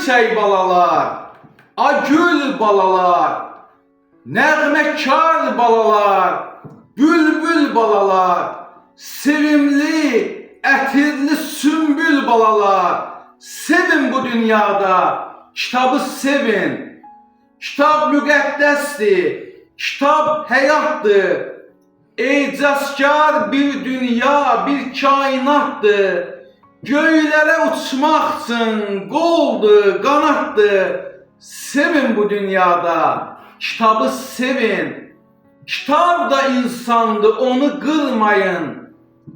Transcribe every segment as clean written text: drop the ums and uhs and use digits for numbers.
göyçək balalar, agül balalar, nəğməkar balalar, bülbül balalar, sevimli, ətirli sümbül balalar, sevin bu dünyada, kitabı sevin. Kitab müqəddəsdir, kitab həyatdır. Ecazkar bir dünya, bir kainatdır. Göylərə uçmaq üçün qoldur, qanatdır. Sevin bu dünyada, kitabı sevin. Kitab da insandır, onu qırmayın.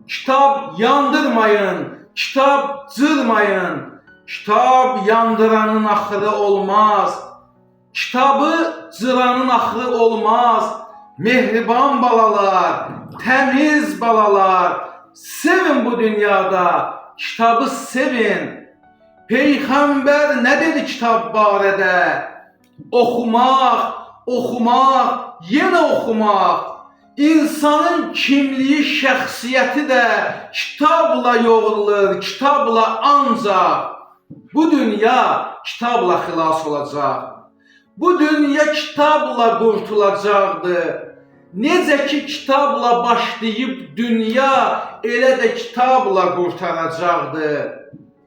Kitab yandırmayın, kitab cırmayın. Kitab yandıranın axırı olmaz. Kitabı cıranın axırı olmaz. Mehriban balalar, təmiz balalar, sevin bu dünyada, kitabı sevin. Peyğəmbər nə dedi kitab barədə? Oxumaq, oxumaq, yenə oxumaq. İnsanın kimliyi, şəxsiyyəti də kitabla yoğrulur, kitabla ancaq. Bu dünya kitabla xilas olacaq. Bu dünya kitabla qurtulacaqdır. Necə ki kitabla başlayıb dünya, elə də kitabla qurtaracaqdır.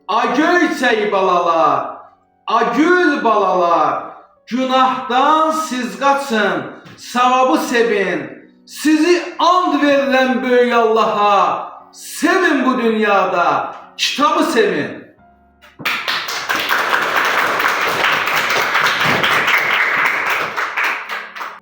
Agöyçək balalar, agül balalar, günahdan siz qaçın, savabı sevin. Sizi and verirəm böyük Allaha, sevin bu dünyada, kitabı sevin.